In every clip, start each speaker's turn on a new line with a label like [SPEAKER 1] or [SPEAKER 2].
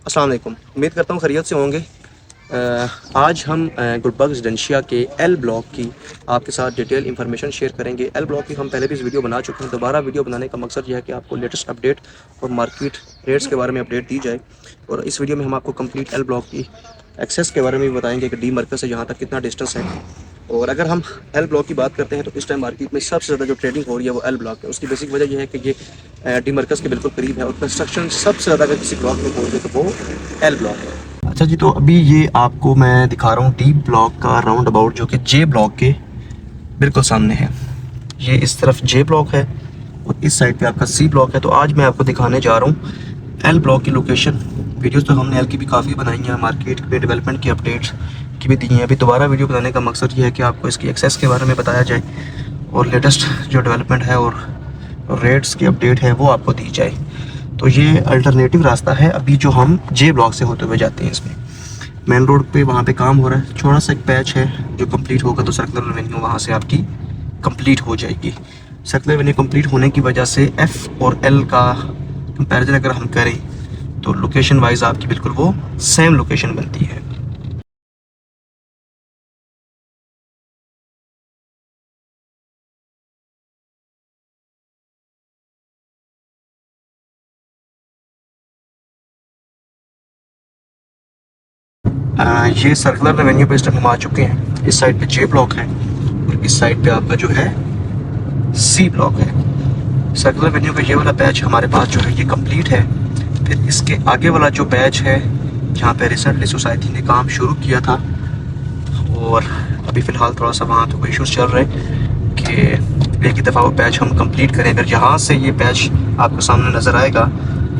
[SPEAKER 1] अस्सलाम वालेकुम। उम्मीद करता हूँ खैरियत से होंगे। आज हम गुलबर्ग रेजिडेंशिया के एल ब्लॉक की आपके साथ डिटेल इंफॉर्मेशन शेयर करेंगे। एल ब्लॉक की हम पहले भी इस वीडियो बना चुके हैं। दोबारा वीडियो बनाने का मकसद यह है कि आपको लेटेस्ट अपडेट और मार्केट रेट्स के बारे में अपडेट दी जाए। और इस वीडियो में हम आपको कंप्लीट एल ब्लॉक की एक्सेस के बारे में भी बताएंगे कि डी मार्केट से यहाँ तक कितना डिस्टेंस है। और अगर हम एल ब्लॉक की बात करते हैं तो इस टाइम मार्केट में सबसे ज़्यादा जो ट्रेडिंग हो रही है वो एल ब्लॉक है। उसकी बेसिक वजह यह है कि ये डी मार्केट के बिल्कुल करीब है और कंस्ट्रक्शन सबसे ज़्यादा अगर किसी ब्लॉक में हो रही है तो वो एल ब्लॉक है। अच्छा जी, तो अभी ये आपको मैं दिखा रहा हूँ डी ब्लॉक का राउंड अबाउट जो कि जे ब्लॉक के बिल्कुल सामने है। ये इस तरफ जे ब्लॉक है और इस साइड पे आपका सी ब्लॉक है। तो आज मैं आपको दिखाने जा रहा हूँ एल ब्लॉक की लोकेशन। वीडियोस तो हमने एल की भी काफ़ी बनाई हैं, मार्केट पे डेवलपमेंट की अपडेट्स की भी दी हैं। अभी दोबारा वीडियो बनाने का मकसद ये है कि आपको इसकी एक्सेस के बारे में बताया जाए और लेटेस्ट जो डेवलपमेंट है और रेट्स की अपडेट है वो आपको दी जाए। तो ये अल्टरनेटिव रास्ता है अभी जो हम जे ब्लॉक से होते हुए जाते हैं। इसमें मेन रोड पे वहाँ पे काम हो रहा है, छोटा सा एक पैच है जो कंप्लीट होगा तो सर्कुलर रेवेन्यू वहाँ से आपकी कंप्लीट हो जाएगी। सर्कुलर रेवेन्यू कंप्लीट होने की वजह से एफ़ और एल का कंपैरिजन अगर हम करें तो लोकेशन वाइज आपकी बिल्कुल वो सेम लोकेशन बनती है। ये सर्कुलर रेवेन्यू पे इस टाइम हम आ चुके हैं। इस साइड पे जे ब्लॉक है और इस साइड पे आपका जो है सी ब्लॉक है। सर्कुलर रेवेन्यू का ये वाला पैच हमारे पास जो है ये कंप्लीट है। फिर इसके आगे वाला जो पैच है जहाँ पे रिसेंटली सोसाइटी ने काम शुरू किया था और अभी फ़िलहाल थोड़ा सा वहाँ तो इशूज़ चल रहे हैं कि एक ही दफ़ा वो पैच हम कंप्लीट करें। अगर यहाँ से ये पैच आपको सामने नज़र आएगा,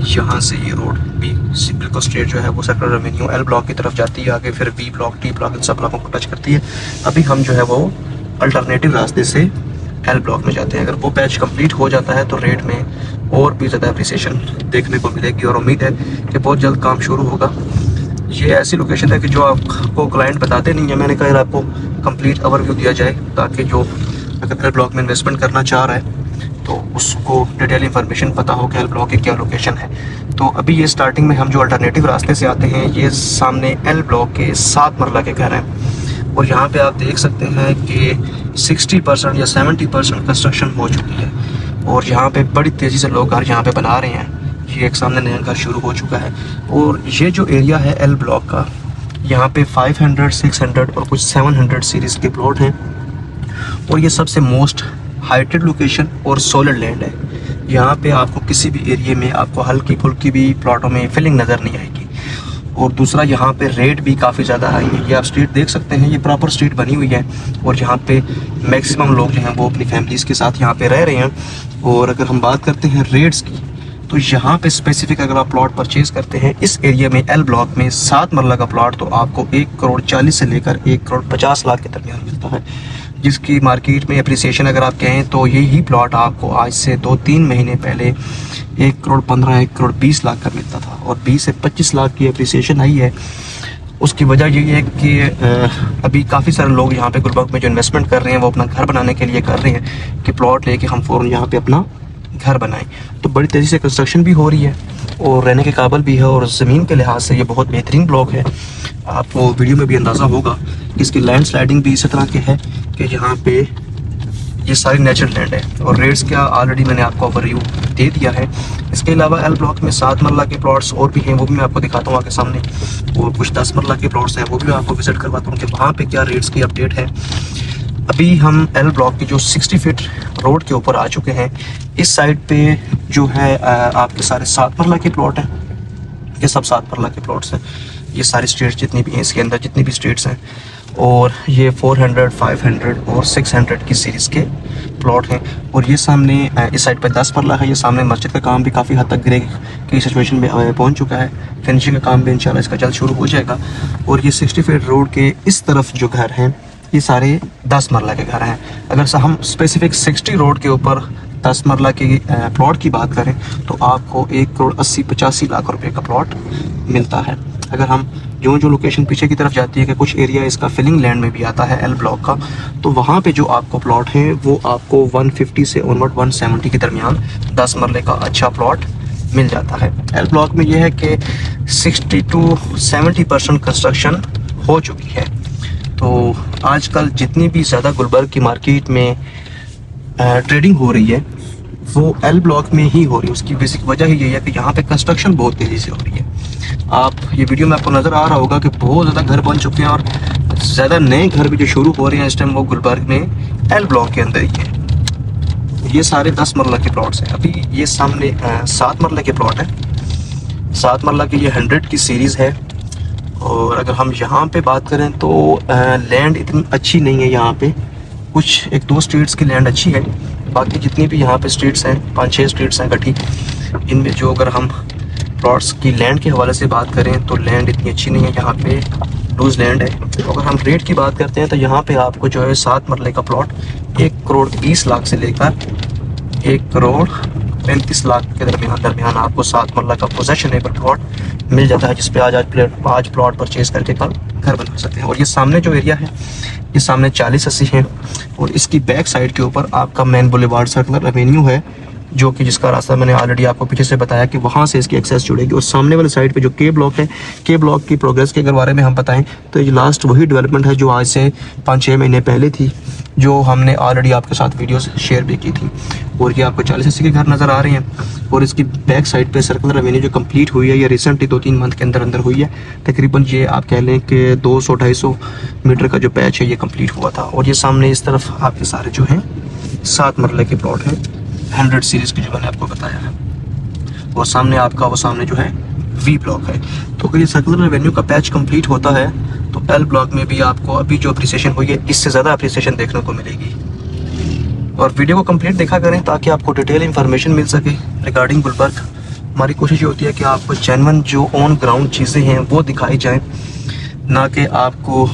[SPEAKER 1] यहाँ से ये रोड भी बिल्कुल स्ट्रेट जो है वो सर्कुलर रेवेन्यू एल ब्लॉक की तरफ जाती है, आगे फिर बी ब्लॉक टी ब्लॉक इन सब ब्लॉकों को टच करती है। अभी हम जो है वो अल्टरनेटिव रास्ते से एल ब्लॉक में जाते हैं। अगर वो पैच कंप्लीट हो जाता है तो रेट में और भी ज़्यादा अप्रिसिएशन देखने को मिलेगी और उम्मीद है कि बहुत जल्द काम शुरू होगा। ये ऐसी लोकेशन है कि जो आपको क्लाइंट बताते नहीं है। मैंने कहा आपको कंप्लीट ओवरव्यू दिया जाए ताकि जो अगर एल ब्लॉक में इन्वेस्टमेंट करना चाह रहा है तो उसको डिटेल इंफॉर्मेशन पता हो कि एल ब्लॉक की क्या लोकेशन है। तो अभी ये स्टार्टिंग में हम जो अल्टरनेटिव रास्ते से आते हैं, ये सामने एल ब्लॉक के 7 मरला के घर हैं और यहाँ पे आप देख सकते हैं कि 60% या 70% कंस्ट्रक्शन हो चुकी है और यहाँ पे बड़ी तेज़ी से लोग घर यहाँ पे बना रहे हैं। ये एक सामने नया घर शुरू हो चुका है और ये जो एरिया है एल ब्लॉक का, यहाँ पे 500, 600 और कुछ 700 सीरीज़ के प्लॉट हैं और ये सबसे मोस्ट हाइटेड लोकेशन और सोलर लैंड है। यहाँ पे आपको किसी भी एरिया में आपको हल्की फुल्की भी प्लॉटों में फिलिंग नज़र नहीं आएगी। और दूसरा यहाँ पे रेट भी काफ़ी ज़्यादा हाई है। ये आप स्ट्रीट देख सकते हैं, ये प्रॉपर स्ट्रीट बनी हुई है और यहाँ पे मैक्सिमम लोग जो हैं वो अपनी फैमिलीज़ के साथ यहाँ पे रह रहे हैं। और अगर हम बात करते हैं रेट्स की तो यहाँ पे स्पेसिफिक अगर आप प्लॉट परचेज़ करते हैं इस एरिया में एल ब्लॉक में 7 मरला का प्लॉट, तो आपको 1,40,00,000 से लेकर 1,50,00,000 के दरमियान मिलता है, जिसकी मार्केट में अप्रिसिएशन अगर आप कहें तो यही प्लॉट आपको आज से 2-3 महीने पहले 1,15,00,000 1,20,00,000 का मिलता था और 20 से 25 लाख की अप्रिसिएशन आई है। उसकी वजह यही है कि अभी काफ़ी सारे लोग यहाँ पे गुलबर्ग में जो इन्वेस्टमेंट कर रहे हैं वो अपना घर बनाने के लिए कर रहे हैं कि प्लॉट लेके हम फ़ौरन यहाँ पे अपना घर बनाएं। तो बड़ी तेज़ी से कंस्ट्रक्शन भी हो रही है और रहने के काबिल भी है और ज़मीन के लिहाज से ये बहुत बेहतरीन ब्लॉक है। आपको वीडियो में भी अंदाज़ा होगा इसकी लैंड स्लाइडिंग भी इसी तरह की है कि यहाँ पे ये सारी नेचुरल लैंड है और रेट्स का ऑलरेडी मैंने आपको ओवरव्यू दे दिया है। इसके अलावा एल ब्लॉक में 7 मरला के प्लॉट्स और भी हैं, वो भी मैं आपको दिखाता हूँ आगे सामने, और कुछ 10 मरला के प्लॉट्स हैं वो भी मैं आपको विजिट करवाता हूँ कि वहाँ पे क्या रेट्स की अपडेट है। अभी हम एल ब्लॉक की जो 60 फीट रोड के ऊपर आ चुके हैं। इस साइड पे जो है आपके सारे 7 मरला के प्लॉट हैं, ये सब 7 मरला के प्लॉट्स हैं। ये सारी स्ट्रीट्स जितनी भी हैं इसके अंदर जितनी भी स्ट्रीट्स हैं और ये 400, 500 और 600 की सीरीज़ के प्लॉट हैं। और ये सामने इस साइड पे 10 मरला है। ये सामने मस्जिद का काम भी काफ़ी हद तक गिरे की सिचुएशन में पहुंच चुका है। फिनिशिंग का काम भी इंशाल्लाह इसका जल्द शुरू हो जाएगा। और ये 60 फीट रोड के इस तरफ जो घर हैं ये सारे 10 मरला के घर हैं। अगर हम स्पेसिफिक 60 रोड के ऊपर 10 मरला के प्लॉट की बात करें तो आपको 1,80,85,00,000 रुपये का प्लॉट मिलता है। अगर हम जो लोकेशन पीछे की तरफ जाती है कि कुछ एरिया इसका फिलिंग लैंड में भी आता है एल ब्लॉक का, तो वहाँ पे जो आपको प्लॉट है वो आपको 150 से ऑनवर्ड 170 के दरमियान 10 मरले का अच्छा प्लॉट मिल जाता है। एल ब्लॉक में ये है कि 60 to 70% कंस्ट्रक्शन हो चुकी है। तो आजकल जितनी भी ज़्यादा गुलबर्ग की मार्केट में ट्रेडिंग हो रही है वो एल ब्लॉक में ही हो रही है। उसकी बेसिक वजह ही यही है कि यहाँ पे कंस्ट्रक्शन बहुत तेज़ी से हो रही है। आप ये वीडियो में आपको नज़र आ रहा होगा कि बहुत ज़्यादा घर बन चुके हैं और ज़्यादा नए घर भी जो शुरू हो रहे हैं इस टाइम वो गुलबर्ग में एल ब्लॉक के अंदर ही है। ये सारे 10 मरला के प्लॉट्स हैं। अभी ये सामने 7 मरला के प्लॉट है। 7 मरला की ये 100 की सीरीज़ है। और अगर हम यहाँ पे बात करें तो लैंड इतनी अच्छी नहीं है यहाँ पे। कुछ 1-2 स्ट्रीट्स की लैंड अच्छी है, बाकी जितनी भी यहाँ पे स्ट्रीट्स हैं 5-6 स्ट्रीट्स हैं इकट्ठी, इनमें जो अगर हम प्लॉट्स की लैंड के हवाले से बात करें तो लैंड इतनी अच्छी नहीं है, यहाँ पे लूज लैंड है। तो अगर हम रेट की बात करते हैं तो यहाँ पे आपको जो है 7 मरले का प्लॉट 1 करोड़ 20 लाख से लेकर 1 करोड़ 35 लाख के दरमियान आपको 7 मरला का पोजेशनेबल प्लॉट मिल जाता है, जिसपे आज प्लॉट परचेज करके कल घर बना सकते हैं। और ये सामने जो एरिया है ये सामने 40-80 है और इसकी बैक साइड के ऊपर आपका मेन बुलेवार्ड सर्कुलर एवेन्यू है, जो कि जिसका रास्ता मैंने ऑलरेडी आपको पीछे से बताया कि वहाँ से इसकी एक्सेस जुड़ेगी। और सामने वाली साइड पे जो के ब्लॉक है, के ब्लॉक की प्रोग्रेस के अगर बारे में हम बताएं तो ये लास्ट वही डेवलपमेंट है जो आज से 5-6 महीने पहले थी, जो हमने ऑलरेडी आपके साथ वीडियोस शेयर भी की थी। और ये आपको 40-80 के घर नज़र आ रहे हैं। और इसकी बैक साइड पे सर्कुलर एवेन्यू जो कंप्लीट हुई है ये रिसेंटली 2-3 मंथ के अंदर हुई है। तकरीबन ये आप कह लें कि 200-250 मीटर का जो पैच है ये कंप्लीट हुआ था। और ये सामने इस तरफ आपके सारे जो हैं 7 मरले के प्लॉट हैं 100 सीरीज़ की, जो मैंने आपको बताया है। और सामने आपका वो सामने जो है वी ब्लॉक है। तो अगर ये सर्कुलर एवेन्यू का पैच कंप्लीट होता है तो एल ब्लॉक में भी आपको अभी जो अप्रिसिएशन हुई है इससे ज़्यादा अप्रिसिएशन देखने को मिलेगी। और वीडियो को कंप्लीट देखा करें ताकि आपको डिटेल इंफॉर्मेशन मिल सके रिगार्डिंग गुलबर्ग। हमारी कोशिश ये होती है कि आपको जेन्युइन जो ऑन ग्राउंड चीज़ें हैं वो दिखाई जाएँ, ना कि आपको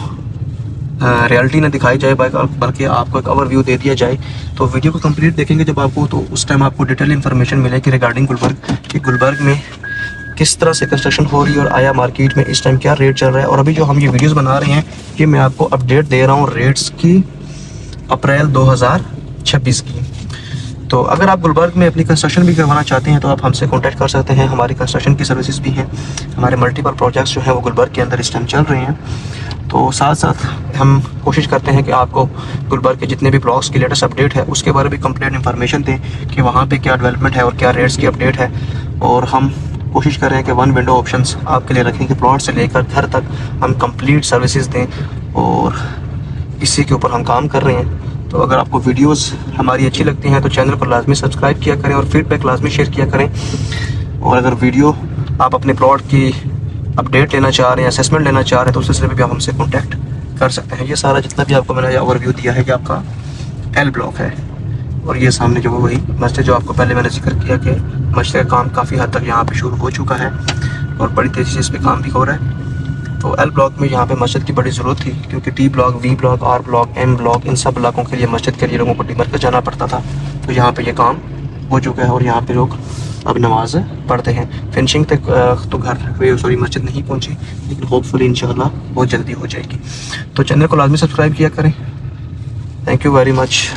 [SPEAKER 1] रियलिटी ना दिखाई जाए, बल्कि आपको एक ओवरव्यू दे दिया जाए। तो वीडियो को कंप्लीट देखेंगे जब आपको, तो उस टाइम आपको डिटेल इंफॉर्मेशन मिलेगी रिगार्डिंग गुलबर्ग कि गुलबर्ग में किस तरह से कंस्ट्रक्शन हो रही है और आया मार्केट में इस टाइम क्या रेट चल रहा है। और अभी जो हम ये वीडियोस बना रहे हैं ये मैं आपको अपडेट दे रहा हूँ रेट्स की अप्रैल 2026 की। तो अगर आप गुलबर्ग में अपनी कंस्ट्रक्शन भी करवाना चाहते हैं तो आप हमसे कांटेक्ट कर सकते हैं। हमारी कंस्ट्रक्शन की सर्विसेज भी हैं। हमारे मल्टीपल प्रोजेक्ट्स जो हैं वो गुलबर्ग के अंदर इस टाइम चल रहे हैं। तो साथ साथ हम कोशिश करते हैं कि आपको गुलबर्ग के जितने भी ब्लॉक्स की लेटेस्ट अपडेट है उसके बारे में कंप्लीट इन्फॉर्मेशन दें कि वहाँ पे क्या डेवलपमेंट है और क्या रेट्स की अपडेट है। और हम कोशिश कर रहे हैं कि 1 विंडो ऑप्शंस आपके लिए रखें कि प्लॉट से लेकर घर तक हम कंप्लीट सर्विसेज दें, और इसी के ऊपर हम काम कर रहे हैं। तो अगर आपको वीडियोस हमारी अच्छी लगती हैं तो चैनल को लाजमी सब्सक्राइब किया करें और फीडबैक लाजमी शेयर किया करें। और अगर वीडियो आप अपने प्लॉट की अपडेट लेना चाह रहे हैं, असेसमेंट लेना चाह रहे हैं तो उस सिलसिले में भी आप हमसे कॉन्टैक्ट कर सकते हैं। ये सारा जितना भी आपको मैंने ओवरव्यू दिया है कि आपका एल ब्लॉक है। और ये सामने जो वही मस्जिद जो आपको पहले मैंने जिक्र किया कि मस्जिद का काम काफ़ी हद तक यहाँ पे शुरू हो चुका है और बड़ी तेज़ी से इस पर काम भी हो रहा है। तो एल ब्लॉक में यहाँ पे मस्जिद की बड़ी ज़रूरत थी, क्योंकि T block, V block, R block, M block, इन सब ब्लॉकों के लिए मस्जिद के लिए लोगों को डीमर जाना पड़ता था। तो यहाँ पे ये काम हो चुका है और यहाँ पे लोग अब नमाज पढ़ते हैं। फिनिशिंग तक तो घर मस्जिद नहीं पहुँची, लेकिन होपफुली इंशाल्लाह बहुत जल्दी हो जाएगी। तो चैनल को लाजमी सब्सक्राइब किया करें। Thank you very much.